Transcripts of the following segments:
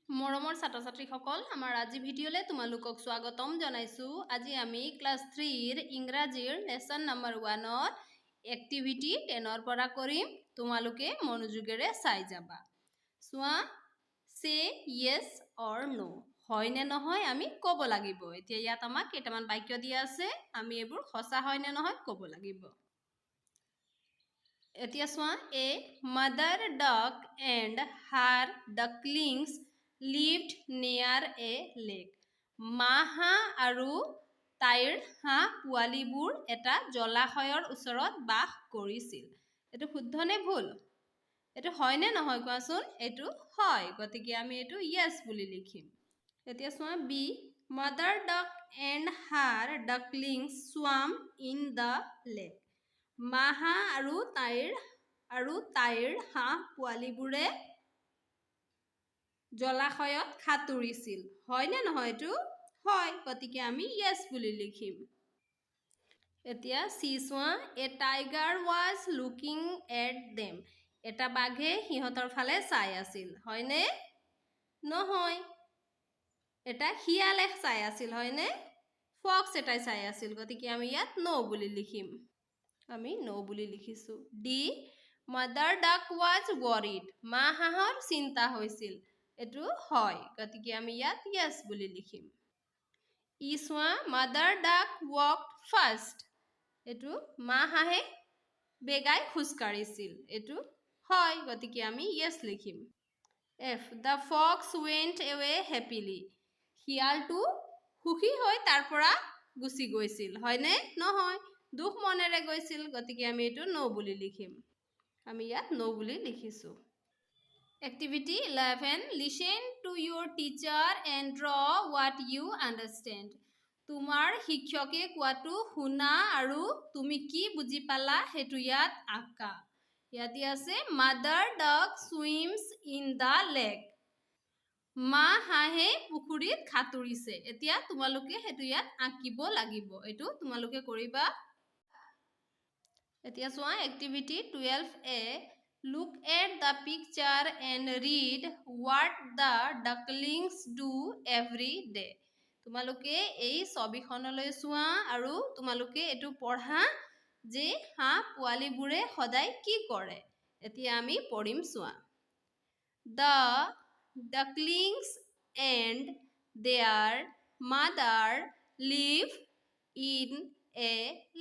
মৰমৰ ছাত্ৰ ছাত্ৰীসকল আমাৰ আজি ভিডিঅ'লে তোমালোকক স্বাগতম জনাইছো। আজি আমি ক্লাছ 3 ইংৰাজীৰ লেসন নম্বৰ 1ত এক্টিভিটি 10 পৰা কৰিম। তোমালোকে মনোযোগেৰে চাই যাবা। চোৱা, সে yes or no, হয় নে নহয় আমি ক'ব লাগিব। এতিয়া ইয়াত আমাক কেইটামান বাক্য দিয়া আছে, আমি এইবোৰ সঁচা হয় নে নহয় ক'ব লাগিব। এতিয়া চোৱা, এ mother duck and her ducklings lived near a lake. মা হাঁহ আৰু তাইৰ হাঁহ পোৱালিবোৰ এটা জলাশয়ৰ ওচৰত বাস কৰিছিল। এইটো শুদ্ধ নে ভুল? এইটো হয় নে নহয় কোৱাচোন? এইটো হয়, গতিকে আমি এইটো yes বুলি লিখিম। এতিয়া চোৱা, B mother duck and her ducklings swam in the lake. মা হাঁহ আৰু তাইৰ হাঁহ পোৱালিবোৰে জলাশয়ত সাঁতুৰিছিল। হয় নে নহয় এইটো? হয়, গতিকে আমি yes বুলি লিখিম। এতিয়া চি চোৱা, এ tiger was looking at them. এটা বাঘে সিহঁতৰ ফালে চাই আছিল। হয়নে? নহয়, এটা শিয়ালে চাই আছিল। হয়নে? ফক্স এটাই চাই আছিল। গতিকে আমি ইয়াত নো বুলি লিখিম। আমি নো বুলি লিখিছো। ডি মাদাৰ ডাক ৱাজ ৱৰিড। মা হাঁহৰ চিন্তা হৈছিল। এইটো হয়, গতিকে আমি ইয়াত yes বুলি লিখিম। ই চোৱা, মাদাৰ ডাক ৱকড ফাষ্ট। এইটো মা হাঁহে বেগাই খোজকাঢ়িছিল। এইটো হয়, গতিকে আমি yes লিখিম। F the fox went away happily. শিয়ালটো সুখী হৈ তাৰ পৰা গুচি গৈছিল। হয়নে? নহয়, দুখ মনেৰে গৈছিল। গতিকে আমি এইটো নো বুলি লিখিম। আমি ইয়াত নো বুলি লিখিছো। Activity 11. Listen to your teacher and draw what you understand. তোমাৰ শিক্ষকে কোৱাটো শুনা আৰু তুমি কি বুজি পালা সেইটো ইয়াত আঁকা। ইয়াত আছে mother duck swims in the lake. মা হাঁহে পুখুৰীত সাঁতুৰিছে। এতিয়া তোমালোকে সেইটো ইয়াত আঁকিব লাগিব। এইটো তোমালোকে কৰিবা। এতিয়া চোৱা, activity 12A. Look at the picture and read what the ducklings do every day. তোমালোকে এই ছবিখনলৈ চোৱা আৰু তোমালোকে এইটো পঢ়া যে হাঁহ পোৱালিবোৰে সদায় কি কৰে। এতিয়া আমি পঢ়িম, চোৱা। The ducklings and their mother live in a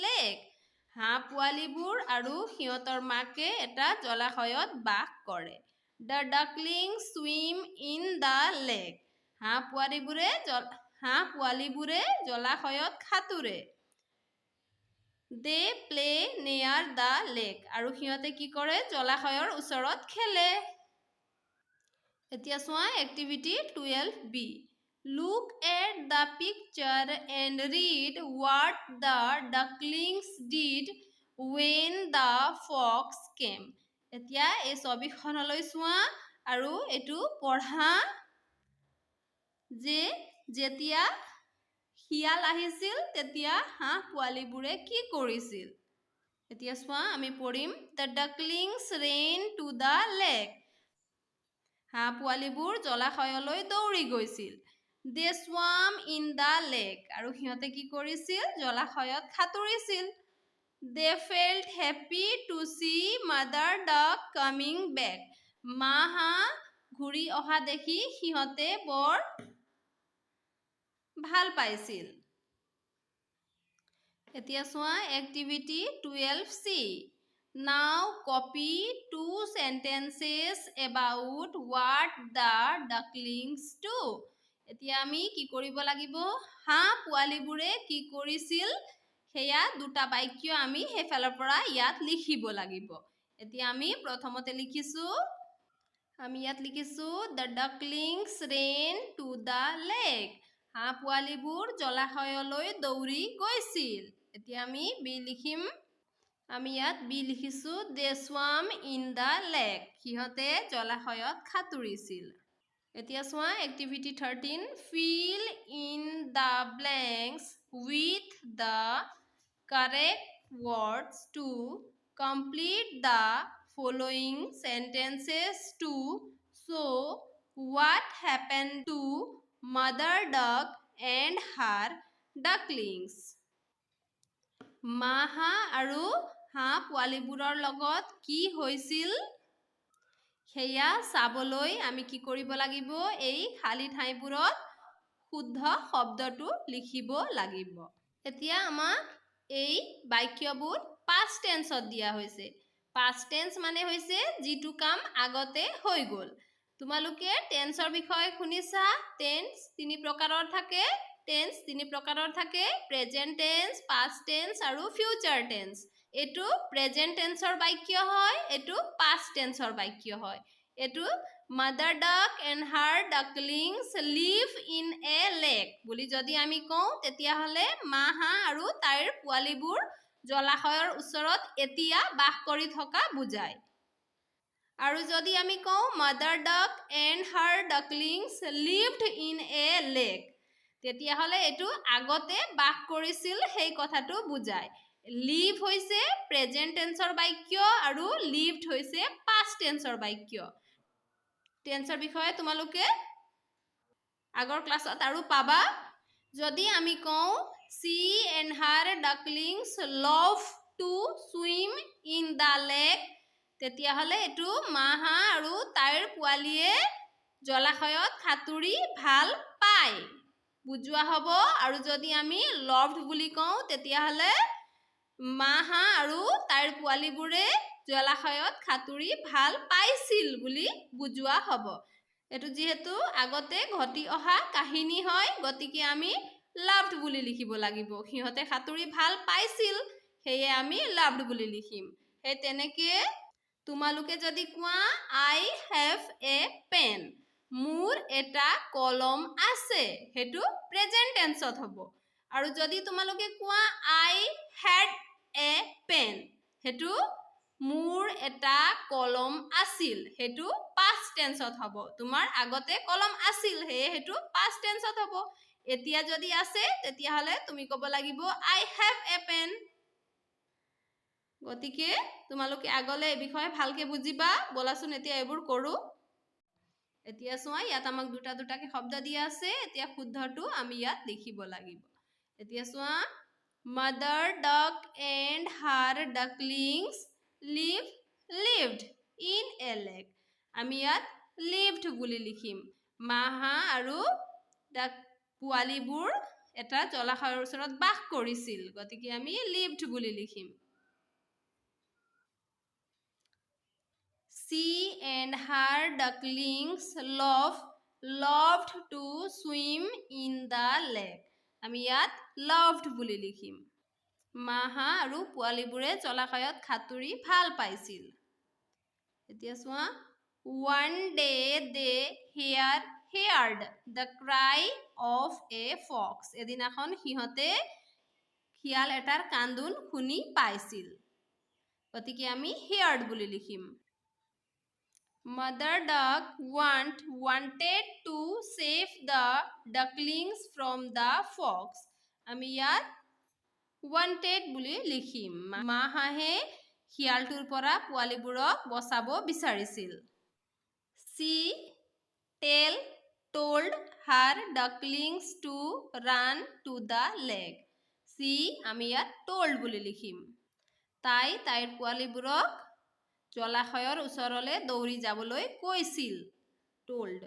lake. হাঁহ পোৱালিবোৰ আৰু সিহঁতৰ মাকে এটা জলাশয়ত বাস কৰে। The ducklings swim in the lake. হাঁহ পোৱালিবোৰে জলাশয়ত সাঁতুৰে। They play near the lake. আৰু সিহঁতে কি কৰে? জলাশয়ৰ ওচৰত খেলে। এতিয়া চোৱা, activity 12B. Look at the picture and read what the ducklings did when the fox came. এতিয়া এই ছবিখনলৈ চোৱা আৰু এইটো পঢ়া যে যেতিয়া শিয়াল আহিছিল তেতিয়া হাঁহ পোৱালিবোৰে কি কৰিছিল। এতিয়া চোৱা, আমি পঢ়িম। The ducklings ran to the lake. হাঁহ পোৱালিবোৰ জলাশয়লৈ দৌৰি গৈছিল। They swam in the lake. আৰু সিহঁতে কি কৰিছিল? জলাশয়ত সাঁতুৰিছিল। They felt happy to see mother duck coming back. মা হাঁহ ঘূৰি অহা দেখি সিহঁতে বৰ ভাল পাইছিল। এতিয়া চোৱা, activity 12C. Now copy 2 sentences about what the ducklings do. এতিয়া আমি কি কৰিব লাগিব? হাঁহ পোৱালিবোৰে কি কৰিছিল সেয়া দুটা বাক্য আমি সেইফালৰ পৰা ইয়াত লিখিব লাগিব। এতিয়া আমি প্ৰথমতে লিখিছো, The ducklings ran to the lake. হাঁহ পোৱালিবোৰ জলাশয়লৈ দৌৰি গৈছিল। এতিয়া আমি বি লিখিম। আমি ইয়াত বি লিখিছো, They swam in the lake. সিহঁতে জলাশয়ত সাঁতুৰিছিল। এতিয়া চোৱা, activity 13. Fill in the blanks with the correct words to complete the following sentences to show What happened to mother duck and her ducklings? মা হাঁহ আৰু হাঁহ পোৱালিবোৰৰ লগত কি হৈছিল সেয়া চাবলৈ আমি কি কৰিব লাগিব এই খালী ঠাইবোৰত শুদ্ধ শব্দটো লিখিব লাগিব এতিয়া আমাক এই বাক্যবোৰ past tenseত দিয়া হৈছে past tense মানে হৈছে যিটো কাম আগতে হৈ গ'ল তোমালোকে টেন্সৰ বিষয়ে শুনিছা টেন্স তিনি প্ৰকাৰৰ থাকে টেন্স তিনি প্ৰকাৰৰ থাকে প্ৰেজেন্ট টেন্স পাষ্ট টেন্স আৰু ফিউচাৰ টেন্স এটো প্ৰেজেন্ট টেন্সৰ বাক্য হয় এটো পাষ্ট টেন্সৰ বাক্য হয় এটো mother duck and her ducklings live in a lake বুলি যদি আমি কওঁ তেতিয়া হলে মা হাঁহ আৰু তাইৰ পোৱালিবোৰ জলাশয়ৰ ওচৰত এতিয়া বাস কৰি থকা বুজায় আৰু যদি আমি কওঁ mother duck and her ducklings lived in a lake তেতিয়া হলে এটো আগতে বাস কৰিছিল সেই কথাটো বুজায় live হৈছে প্ৰেজেন্ট টেন্সৰ বাক্য আৰু lived হৈছে পাষ্ট টেন্সৰ বাক্য টেন্সৰ বিষয়ে তোমালোকে আগৰ ক্লাছত আৰু পাবা যদি আমি কওঁ she and her ducklings love to swim in the lake তেতিয়া হলে এটো মা হাঁহ আৰু তাইৰ পোৱালিয়ে জলাশয়ত সাঁতুৰি ভাল পায় বুজোৱা হ'ব আৰু যদি আমি loved বুলি কওঁ তেতিয়া হলে মা হাঁহ আৰু তাইৰ পোৱালিবোৰে জলাশয়ত সাঁতুৰি ভাল পাইছিল বুলি বুজোৱা হ'ব এটো যেহেতু আগতে ঘটি অহা কাহিনী হয় গতিকে আমি loved বুলি লিখিব লাগিব সিহঁতে সাঁতুৰি ভাল পাইছিল সেয়ে আমি loved বুলি লিখিম সেই তেনেকে তোমালোকে যদি কোৱা I have a pen মোৰ এটা কলম আছে হেতু প্ৰেজেন্ট টেন্সত হ'ব আৰু যদি তোমালোকে কোৱা I had a pen হেতু মোৰ এটা কলম আছিল হেতু past tenseত হ'ব তোমাৰ আগতে কলম আছিল হেতু past tenseত হ'ব এতিয়া যদি আছে তেতিয়া হলে তুমি ক'ব লাগিব I have a pen গতিকে তোমালোকে আগলে এই বিষয়ে ভালকে বুজিবা বলাচোন এতিয়া এবোৰ কৰো এতিয়া চোৱা ইয়াত আমাক দুটা দুটাকে শব্দ দিয়া আছে এতিয়া শুদ্ধটো আমি ইয়াত লিখিব লাগিব এতিয়া চোৱা mother duck and her ducklings lived in a lake আমি ইয়াত lived বুলি লিখিম মা হাঁহ আৰু পোৱালিবোৰ এটা জলাশয়ৰ ওচৰত বাস কৰিছিল গতিকে আমি lived বুলি লিখিম she and her ducklings loved to swim in the lake আমি ইয়াত loved বুলি লিখিম মা হাঁহ আৰু পোৱালিবোৰে জলাশয়ত সাঁতুৰি ভাল পাইছিল এতিয়া চোৱা one day they heard the cry of a fox এদিনাখন সিহঁতে শিয়াল এটাৰ কান্দোন শুনি পাইছিল গতিকে আমি heard বুলি লিখিম Mother duck wanted to save the ducklings from the fox আমি ইয়াত wanted বুলি লিখিম মা হাঁহে শিয়ালটোৰ পৰা পোৱালিবোৰক বচাব বিচাৰিছিল she told her ducklings to run to the lake she আমি ইয়াত told বুলি লিখিম তাই তাইৰ পোৱালিবোৰক জলাশয়ৰ ওচৰলৈ দৌৰি যাবলৈ কৈছিল told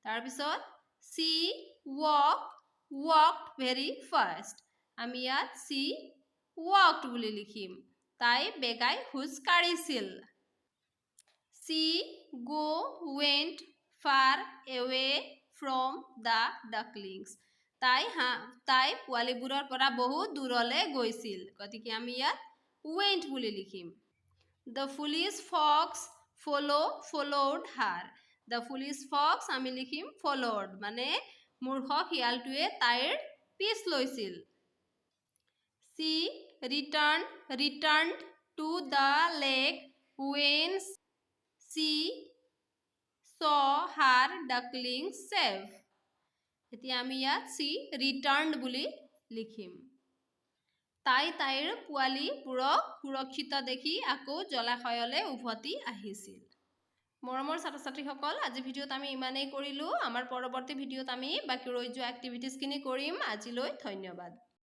তাৰ পিছত she walked very fast আমি ইয়াত she walked বুলি লিখিম তাই বেগাই খোজ কাঢ়িছিল she went far away from the ducklings তাই পোৱালিবোৰৰ পৰা বহুত দূৰলৈ গৈছিল গতিকে আমি ইয়াত went বুলি লিখিম The foolish fox followed her The foolish fox আমি লিখিম followed মানে মূৰ্খ শিয়ালটোৱে তাইৰ পিছ লৈছিল She returned to the lake when she saw her ducklings safe এতিয়া আমি ইয়াত she returned বুলি লিখিম তাই তাইৰ পোৱালিবোৰক সুৰক্ষিত দেখি আকৌ জলাশয়লৈ উভতি আহিছিল মৰমৰ ছাত্ৰ ছাত্ৰীসকল, আজি ভিডিঅ'ত আমি ইমানেই কৰিলোঁ। আমাৰ পৰৱৰ্তী ভিডিঅ'ত আমি বাকী ৰৈ যোৱা এক্টিভিটিজখিনি কৰিম। আজিলৈ ধন্যবাদ।